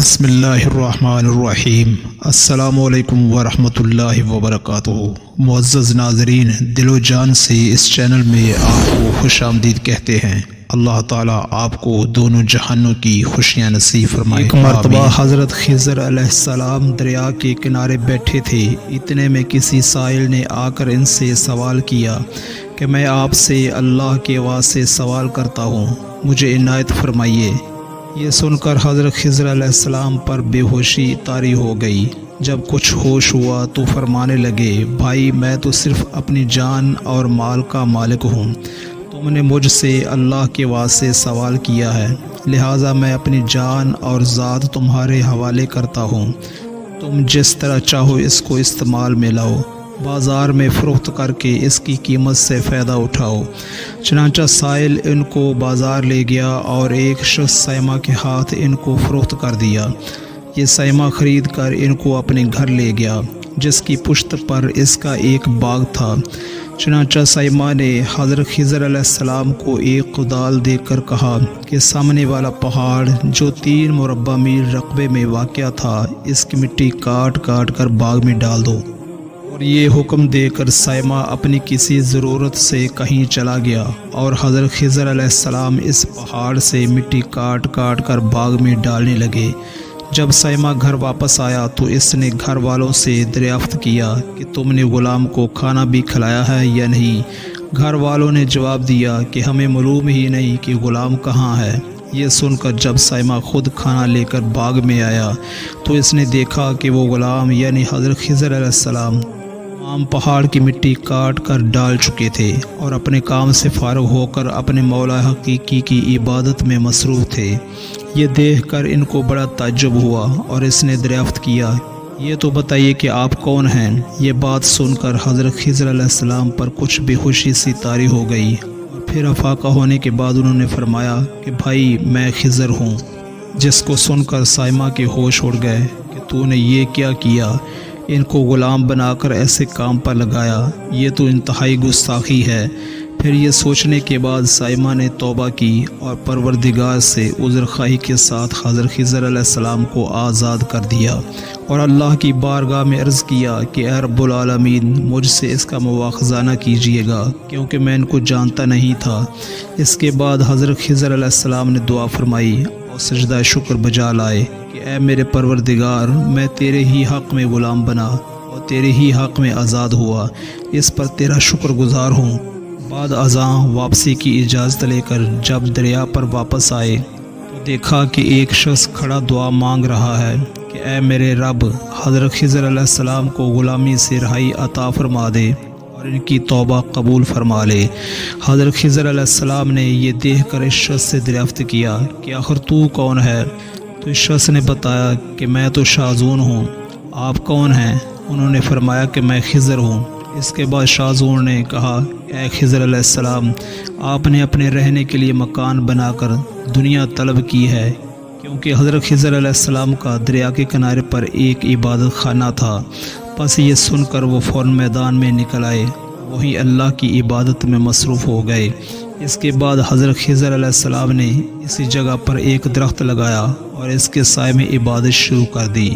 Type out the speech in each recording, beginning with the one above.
بسم اللہ الرحمن الرحیم۔ السلام علیکم ورحمۃ اللہ وبرکاتہ۔ معزز ناظرین، دل و جان سے اس چینل میں آپ کو خوش آمدید کہتے ہیں۔ اللہ تعالیٰ آپ کو دونوں جہانوں کی خوشیاں نصیب فرمائے۔ ایک مرتبہ حضرت خضر علیہ السلام دریا کے کنارے بیٹھے تھے، اتنے میں کسی سائل نے آ کر ان سے سوال کیا کہ میں آپ سے اللہ کے واسطے سوال کرتا ہوں، مجھے عنایت فرمائیے۔ یہ سن کر حضرت خضر علیہ السلام پر بے ہوشی طاری ہو گئی۔ جب کچھ ہوش ہوا تو فرمانے لگے، بھائی میں تو صرف اپنی جان اور مال کا مالک ہوں، تم نے مجھ سے اللہ کے واسطے سوال کیا ہے، لہٰذا میں اپنی جان اور ذات تمہارے حوالے کرتا ہوں، تم جس طرح چاہو اس کو استعمال میں لاؤ، بازار میں فروخت کر کے اس کی قیمت سے فائدہ اٹھاؤ۔ چنانچہ سائل ان کو بازار لے گیا اور ایک شخص سیمہ کے ہاتھ ان کو فروخت کر دیا۔ یہ سیمہ خرید کر ان کو اپنے گھر لے گیا، جس کی پشت پر اس کا ایک باغ تھا۔ چنانچہ سیمہ نے حضرت خضر علیہ السلام کو ایک کدال دے کر کہا کہ سامنے والا پہاڑ جو 3 مربع میل رقبے میں واقع تھا، اس کی مٹی کاٹ کاٹ کر باغ میں ڈال دو۔ اور یہ حکم دے کر سیمہ اپنی کسی ضرورت سے کہیں چلا گیا اور حضرت خضر علیہ السلام اس پہاڑ سے مٹی کاٹ کاٹ کر باغ میں ڈالنے لگے۔ جب سیمہ گھر واپس آیا تو اس نے گھر والوں سے دریافت کیا کہ تم نے غلام کو کھانا بھی کھلایا ہے یا نہیں؟ گھر والوں نے جواب دیا کہ ہمیں معلوم ہی نہیں کہ غلام کہاں ہے۔ یہ سن کر جب سیمہ خود کھانا لے کر باغ میں آیا تو اس نے دیکھا کہ وہ غلام یعنی حضرت خضر علیہ السلام تمام پہاڑ کی مٹی کاٹ کر ڈال چکے تھے اور اپنے کام سے فارغ ہو کر اپنے مولا حقیقی کی عبادت میں مصروف تھے۔ یہ دیکھ کر ان کو بڑا تعجب ہوا اور اس نے دریافت کیا، یہ تو بتائیے کہ آپ کون ہیں؟ یہ بات سن کر حضرت خضر علیہ السلام پر کچھ بے ہوشی سی طاری ہو گئی اور پھر افاقہ ہونے کے بعد انہوں نے فرمایا کہ بھائی میں خضر ہوں۔ جس کو سن کر سیمہ کے ہوش اڑ گئے کہ تو نے یہ کیا کیا، ان کو غلام بنا کر ایسے کام پر لگایا، یہ تو انتہائی گستاخی ہے۔ پھر یہ سوچنے کے بعد سیمہ نے توبہ کی اور پروردگار سے عذر خواہی کے ساتھ حضرت خضر علیہ السلام کو آزاد کر دیا اور اللہ کی بارگاہ میں عرض کیا کہ اے رب العالمین، مجھ سے اس کا مواخذہ نہ کیجیے گا کیونکہ میں ان کو جانتا نہیں تھا۔ اس کے بعد حضرت خضر علیہ السلام نے دعا فرمائی اور سجدہ شکر بجا لائے کہ اے میرے پروردگار، میں تیرے ہی حق میں غلام بنا اور تیرے ہی حق میں آزاد ہوا، اس پر تیرا شکر گزار ہوں۔ بعد ازاں واپسی کی اجازت لے کر جب دریا پر واپس آئے تو دیکھا کہ ایک شخص کھڑا دعا مانگ رہا ہے کہ اے میرے رب، حضرت خضر علیہ السلام کو غلامی سے رہائی عطا فرما دے اور ان کی توبہ قبول فرما لے۔ حضرت خضر علیہ السلام نے یہ دیکھ کر اس شخص سے دریافت کیا کہ آخر تو کون ہے؟ تو اس شخص نے بتایا کہ میں تو شازون ہوں۔ آپ کون ہیں؟ انہوں نے فرمایا کہ میں خضر ہوں۔ اس کے بعد شازون نے کہا، اے خضر علیہ السلام، آپ نے اپنے رہنے کے لیے مکان بنا کر دنیا طلب کی ہے، کیونکہ حضرت خضر علیہ السلام کا دریا کے کنارے پر ایک عبادت خانہ تھا۔ بس یہ سن کر وہ فوراً میدان میں نکل آئے، وہی اللہ کی عبادت میں مصروف ہو گئے۔ اس کے بعد حضرت خضر علیہ السلام نے اسی جگہ پر ایک درخت لگایا اور اس کے سائے میں عبادت شروع کر دی۔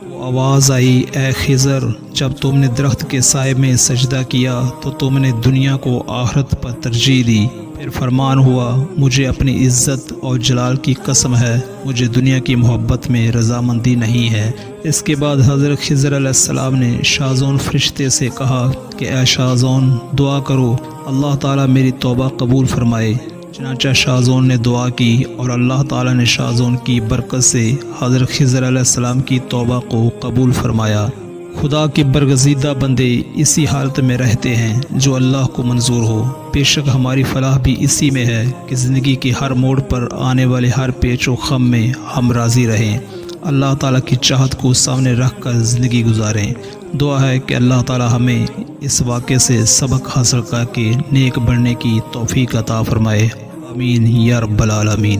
تو آواز آئی، اے خضر، جب تم نے درخت کے سائے میں سجدہ کیا تو تم نے دنیا کو آخرت پر ترجیح دی۔ پھر فرمان ہوا، مجھے اپنی عزت اور جلال کی قسم ہے، مجھے دنیا کی محبت میں رضامندی نہیں ہے۔ اس کے بعد حضرت خضر علیہ السلام نے شازون فرشتے سے کہا کہ اے شازون، دعا کرو، اللہ تعالیٰ میری توبہ قبول فرمائے۔ چنانچہ شازون نے دعا کی اور اللہ تعالیٰ نے شازون کی برکت سے حضرت خضر علیہ السلام کی توبہ کو قبول فرمایا۔ خدا کے برگزیدہ بندے اسی حالت میں رہتے ہیں جو اللہ کو منظور ہو۔ بے شک ہماری فلاح بھی اسی میں ہے کہ زندگی کے ہر موڑ پر آنے والے ہر پیچ و خم میں ہم راضی رہیں، اللہ تعالیٰ کی چاہت کو سامنے رکھ کر زندگی گزاریں۔ دعا ہے کہ اللہ تعالیٰ ہمیں اس واقعے سے سبق حاصل کر کے نیک بننے کی توفیق عطا فرمائے۔ آمین یا رب العالمین۔